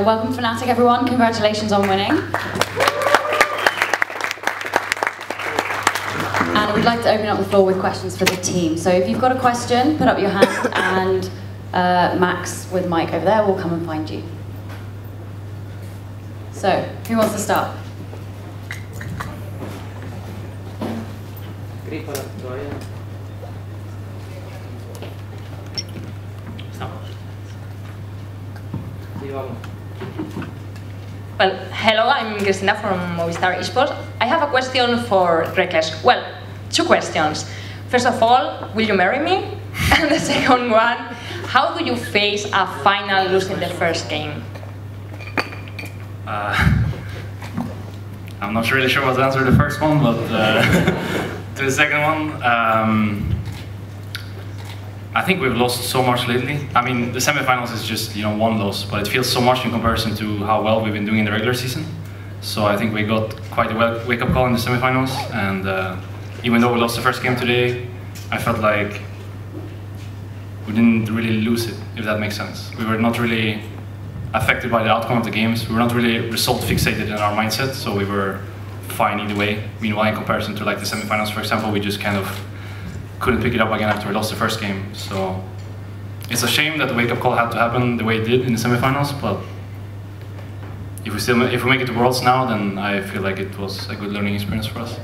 Welcome Fnatic everyone, congratulations on winning. And we'd like to open up the floor with questions for the team. So if you've got a question, put up your hand and Max with Mike over there will come and find you. So, who wants to start? Well, hello, I'm Cristina from Movistar Esports. I have a question for Reckless. Well, two questions. First of all, will you marry me? And the second one, how do you face a final losing the first game? I'm not really sure what to answer the first one, but to the second one, I think we've lost so much lately. I mean, the semifinals is just, one loss, but it feels so much in comparison to how well we've been doing in the regular season. So I think we got quite a wake-up call in the semifinals, and even though we lost the first game today, I felt like we didn't really lose it, if that makes sense. We were not really affected by the outcome of the games. We were not really result fixated in our mindset, so we were fine either way. Meanwhile, in comparison to like the semifinals, for example, we just kind of couldn't pick it up again after we lost the first game. So it's a shame that the wake-up call had to happen the way it did in the semifinals, but if we make it to Worlds now, then I feel like it was a good learning experience for us.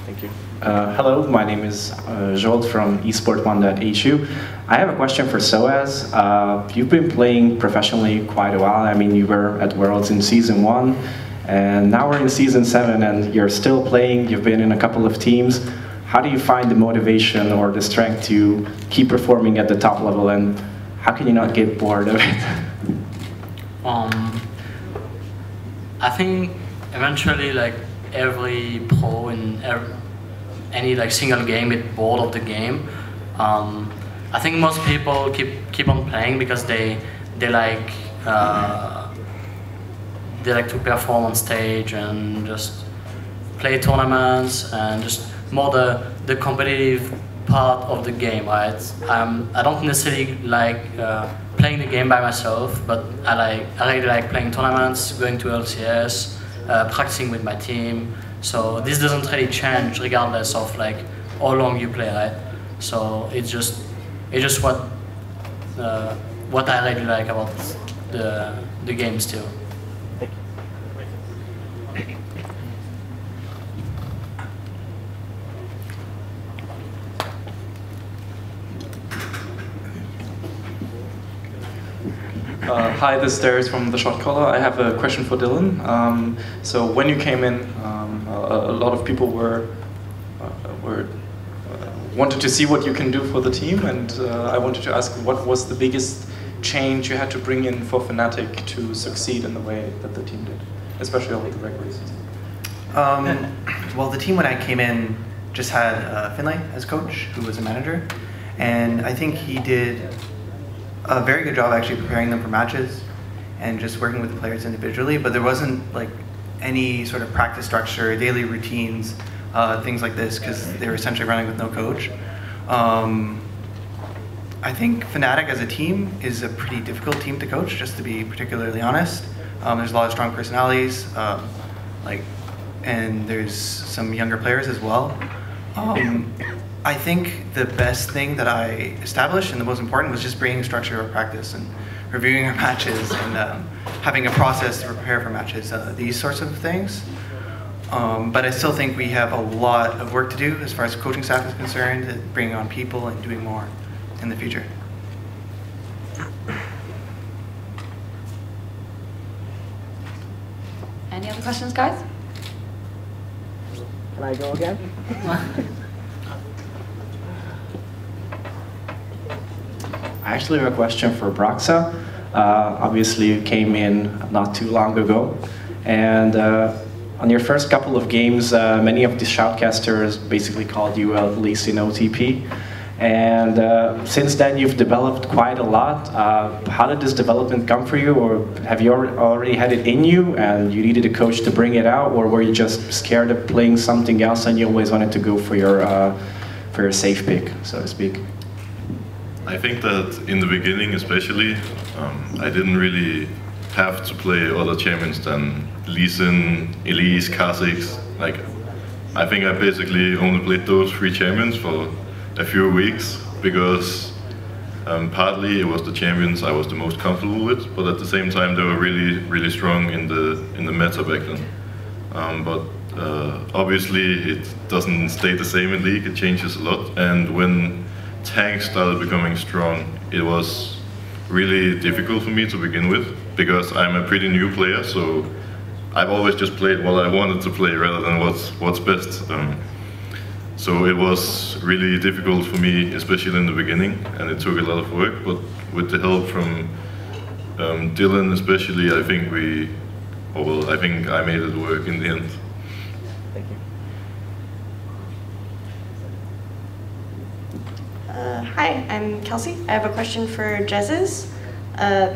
Thank you. Hello, my name is Joel from esport1.hu. I have a question for Soaz. You've been playing professionally quite a while. I mean, you were at Worlds in Season 1, and now we're in Season 7, and you're still playing. You've been in a couple of teams. How do you find the motivation or the strength to keep performing at the top level, and how can you not get bored of it? I think eventually, like every pro in any like single game get bored of the game. I think most people keep on playing because they like to perform on stage and just play tournaments and just more the competitive part of the game, right? I don't necessarily like playing the game by myself, but I really like playing tournaments, going to LCS, practicing with my team. So this doesn't really change regardless of like how long you play, right? So it's just what I really like about the game still. Hi, this is Darius from The Shot Caller. I have a question for Dylan. So when you came in, a lot of people wanted to see what you can do for the team, and I wanted to ask what was the biggest change you had to bring in for Fnatic to succeed in the way that the team did, especially over the regular season? Well, the team when I came in just had Finlay as coach, who was a manager, and I think he did a very good job actually preparing them for matches and just working with the players individually, but there wasn't like any sort of practice structure, daily routines, things like this, because they were essentially running with no coach. I think Fnatic as a team is a pretty difficult team to coach, just to be particularly honest. There's a lot of strong personalities, and there's some younger players as well. I think the best thing that I established, and the most important, was just bringing structure of practice and reviewing our matches and having a process to prepare for matches, these sorts of things. But I still think we have a lot of work to do as far as coaching staff is concerned, bringing on people and doing more in the future. Any other questions, guys? Can I go again? I actually have a question for Broxa. Obviously, you came in not too long ago, and on your first couple of games, many of the shoutcasters basically called you a least in OTP. And since then, you've developed quite a lot. How did this development come for you, or have you already had it in you and you needed a coach to bring it out, or were you just scared of playing something else and you always wanted to go for your safe pick, so to speak? I think that in the beginning, especially, I didn't really have to play other champions than Lee Sin, Elise, Kha'Zix. Like, I think I basically only played those 3 champions for a few weeks, because partly it was the champions I was the most comfortable with, but at the same time they were really strong in the meta back then. But obviously it doesn't stay the same in League, it changes a lot, and when tanks started becoming strong, it was really difficult for me to begin with, because I'm a pretty new player, so I've always just played what I wanted to play rather than what's best. So it was really difficult for me, especially in the beginning, and it took a lot of work, but with the help from Dylan especially, I think I think I made it work in the end. Thank you. Hi, I'm Kelsey. I have a question for Jesiz.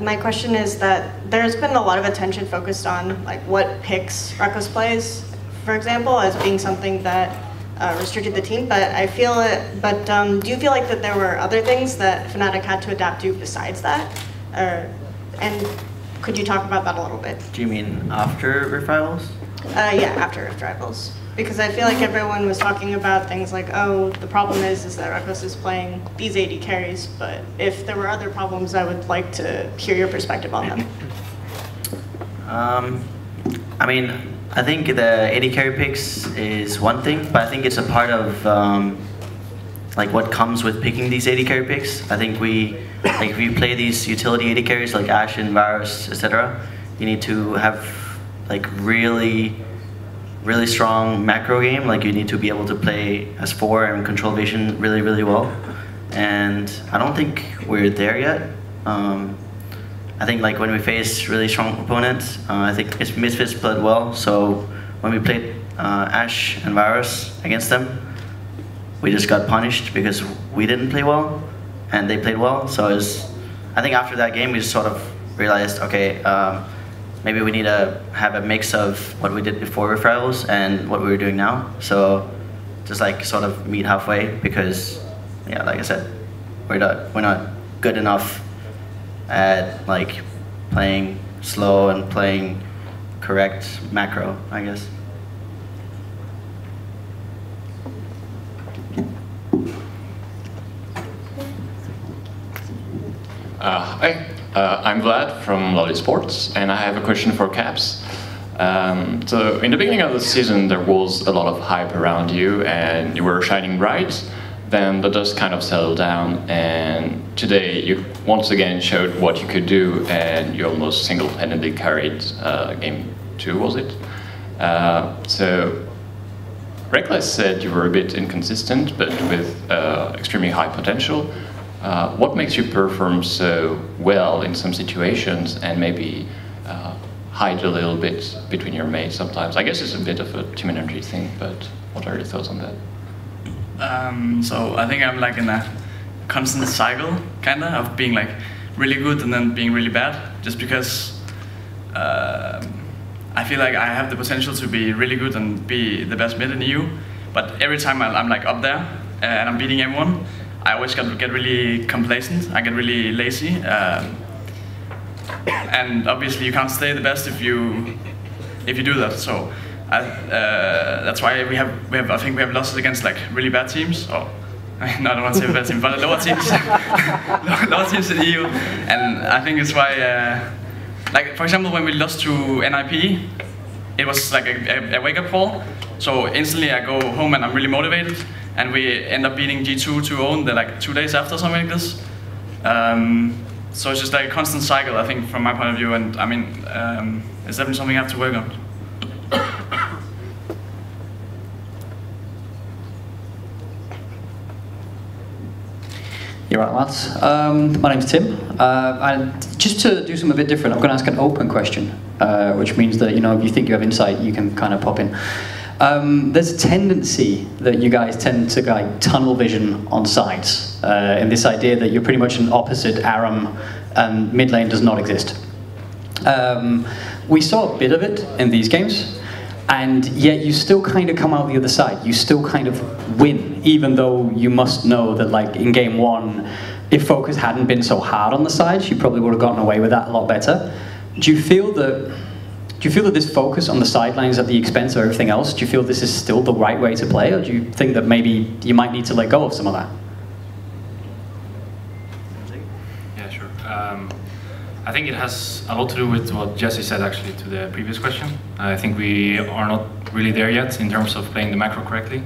My question is that there's been a lot of attention focused on like what picks Rekkles plays, for example, as being something that restricted the team. But do you feel like that there were other things that Fnatic had to adapt to besides that? And could you talk about that a little bit? Do you mean after Rift Rivals? Yeah, after Rift Rivals. Because I feel like everyone was talking about things like, oh, the problem is that Rekkles is playing these AD carries, but if there were other problems, I would like to hear your perspective on them. I mean, I think the AD carry picks is one thing, but I think it's a part of like what comes with picking these AD carry picks. I think if you play these utility AD carries like Ashe and Varus, etc., you need to have like really strong macro game. Like you need to be able to play as 4 and control vision really well. And I don't think we're there yet. I think like when we face really strong opponents, I think Misfits played well. So when we played Ashe and Varus against them, we just got punished because we didn't play well and they played well. So I think after that game we just sort of realized, okay, maybe we need to have a mix of what we did before Rift Rivals and what we were doing now. So just like sort of meet halfway, because yeah, like I said, we're not good enough at like playing slow and playing correct macro, I guess. Hi, I'm Vlad from Lolly Sports, and I have a question for Caps. So in the beginning of the season, there was a lot of hype around you, and you were shining bright. Then the dust kind of settled down, and today you once again showed what you could do, and you almost single-handedly carried game 2, was it? So Rekkles said you were a bit inconsistent, but with extremely high potential. What makes you perform so well in some situations and maybe hide a little bit between your mates sometimes? I guess it's a bit of a team energy thing, but what are your thoughts on that? So I think I'm like in a constant cycle, kinda, of being like really good and then being really bad, just because I feel like I have the potential to be really good and be the best mid in the EU, but every time I'm like up there and I'm beating everyone, I always get really complacent, I get really lazy, and obviously you can't stay the best if you do that. So that's why I think we have losses against like really bad teams. Or no, I don't want to say bad teams, but lower teams, lower teams in the EU. And I think it's why, like for example, when we lost to NIP, it was like a wake-up call. So instantly I go home and I'm really motivated, and we end up beating G2 2-0 like 2 days after, something like this. So it's just like a constant cycle, I think, from my point of view, and I mean, it's definitely something I have to work on. You're right, Mats. My name's Tim. And just to do something a bit different, I'm going to ask an open question, which means that, you know, if you think you have insight, you can kind of pop in. There's a tendency that you guys tend to like tunnel vision on sites, in this idea that you're pretty much an opposite Aram, and mid lane does not exist. We saw a bit of it in these games, and yet you still kind of come out the other side. You still kind of win, even though you must know that, like, in game one, if focus hadn't been so hard on the side, she probably would have gotten away with that a lot better. Do you feel that this focus on the sidelines at the expense of everything else, do you feel this is still the right way to play, or do you think that maybe you might need to let go of some of that? Yeah, sure. I think it has a lot to do with what Jesse said, actually, to the previous question. I think we are not really there yet in terms of playing the macro correctly.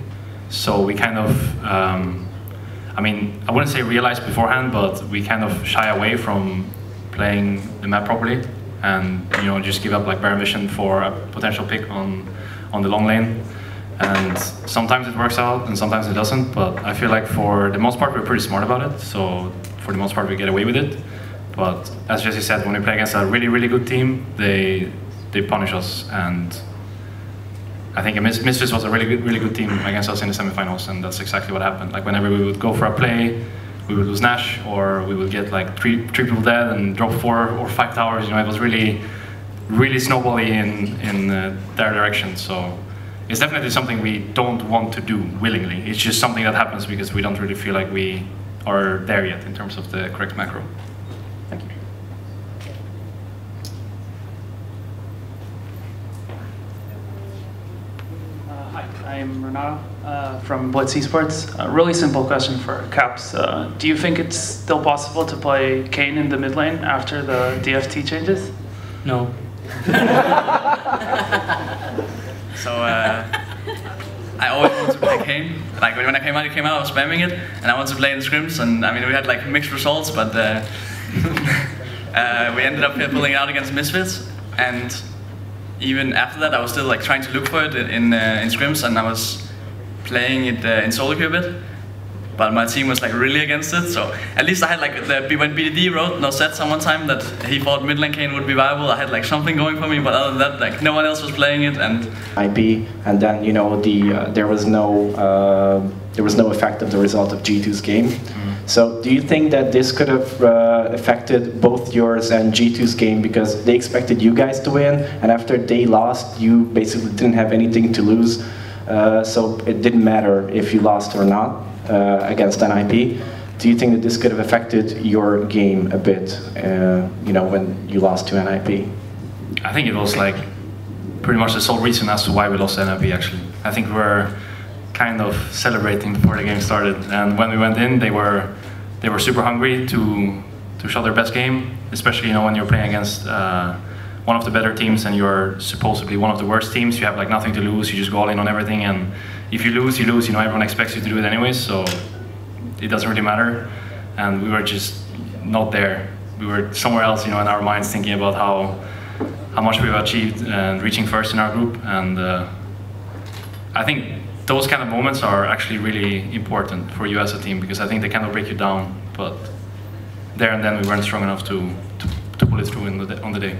So we kind of, I mean, I wouldn't say realize beforehand, but we kind of shy away from playing the map properly, and, you know, just give up like bare vision for a potential pick on the long lane. And sometimes it works out and sometimes it doesn't, but I feel like for the most part we're pretty smart about it, so for the most part we get away with it. But as Jesse said, when we play against a really, really good team, they punish us, and I think Misfits was a really good team against us in the semifinals, and that's exactly what happened. Like, whenever we would go for a play, we would lose Nash, or we would get like three people dead and drop 4 or 5 towers. You know, it was really, really snowbally in their direction. So it's definitely something we don't want to do willingly. It's just something that happens because we don't really feel like we are there yet in terms of the correct macro. Thank you. Hi, I'm Renato from Blitz Esports. A really simple question for Caps. Do you think it's still possible to play Kayn in the mid lane after the DFT changes? No. So I always wanted to play Kayn. Like, when I came out, I was spamming it, and I wanted to play in scrims, and I mean, we had like mixed results, but we ended up pulling it out against Misfits, and even after that, I was still like trying to look for it in scrims, and I was playing it in solo queue a bit, but my team was like really against it. So at least I had like when BDD wrote said one time that he thought mid lane Kayn would be viable, I had like something going for me. But other than that, like no one else was playing it, and IP, and then, you know, there was no effect of the result of G2's game. So do you think that this could have affected both yours and G2's game, because they expected you guys to win, and after they lost, you basically didn't have anything to lose, so it didn't matter if you lost or not against an IP? Do you think that this could have affected your game a bit, you know, when you lost to an IP? I think it was like pretty much the sole reason as to why we lost NIP, actually. I think we were kind of celebrating before the game started, and when we went in, they were super hungry to show their best game, especially, you know, when you're playing against one of the better teams and you're supposedly one of the worst teams. You have like nothing to lose, you just go all in on everything, and if you lose, you lose. You know, everyone expects you to do it anyways, so it doesn't really matter. And we were just not there. We were somewhere else, you know, in our minds, thinking about how much we've achieved and reaching first in our group. And I think those kind of moments are actually really important for you as a team, because I think they kind of break you down, but there and then we weren't strong enough to pull it through on the day.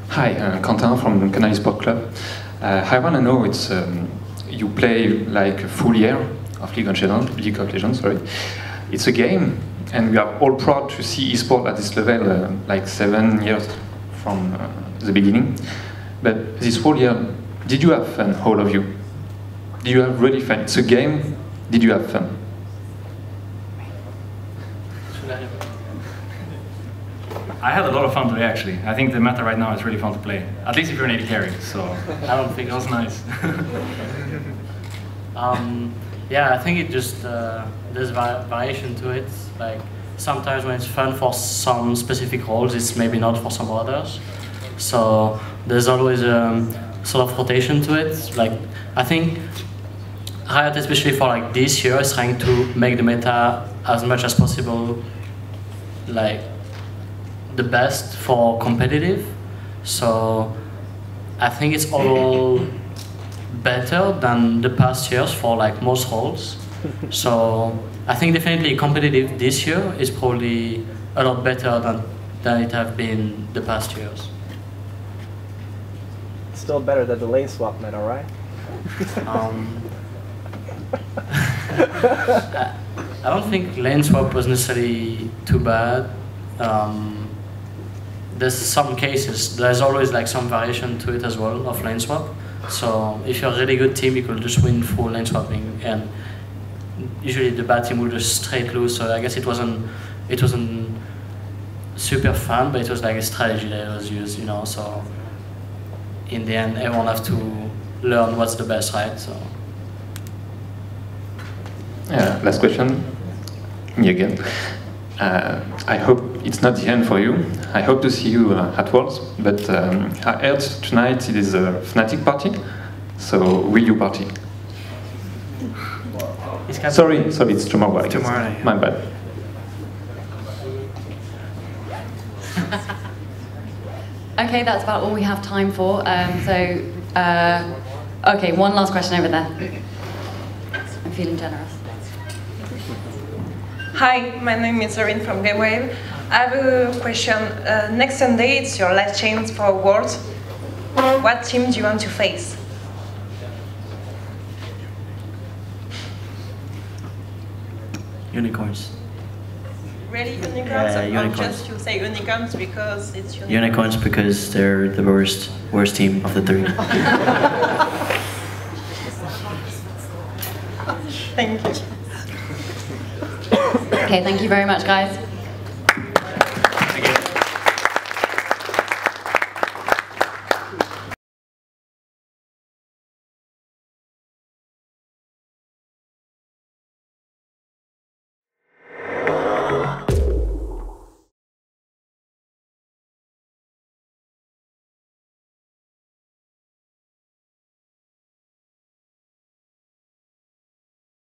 Hi, Quentin from Canal Sport Club. I want to know, it's you play like a full year of League of Legends, sorry. It's a game, and we are all proud to see esport at this level, like 7 years from the beginning. But this whole year, did you have fun, all of you? Did you have really fun? It's a game. Did you have fun? I had a lot of fun today, actually. I think the meta right now is really fun to play. At least if you're an AD carry, so I don't think it was nice. Yeah, I think it just, there's variation to it. Like, sometimes when it's fun for some specific roles, it's maybe not for some others. So there's always a sort of rotation to it. Like, I think Riot, especially for like this year, is trying to make the meta as much as possible, like, the best for competitive. So I think it's all better than the past years for like most roles. So I think definitely competitive this year is probably a lot better than than it have been the past years. Still better than the lane swap meta, right? I don't think lane swap was necessarily too bad. There's some cases, there's always like some variation to it as well of lane swap. So if you're a really good team, you could just win full lane swapping, and usually the bad team will just straight lose. So I guess it wasn't super fun, but it was like a strategy that was used, you know. So in the end, everyone have to learn what's the best, right? So. Yeah, last question. Me again. I hope it's not the end for you. I hope to see you at Worlds, but I heard tonight it is a Fnatic party, so will you party? Sorry, it's tomorrow. Tomorrow, yeah. My bad. Okay, that's about all we have time for. Okay, one last question over there. I'm feeling generous. Hi, my name is Zorin from GameWave. I have a question. Next Sunday, it's your last chance for Worlds. What team do you want to face? Unicorns. Really, unicorns? Yeah, Or unicorns. just you say unicorns because it's unicorns? Unicorns because they're the worst team of the three. Thank you. Okay, thank you very much, guys.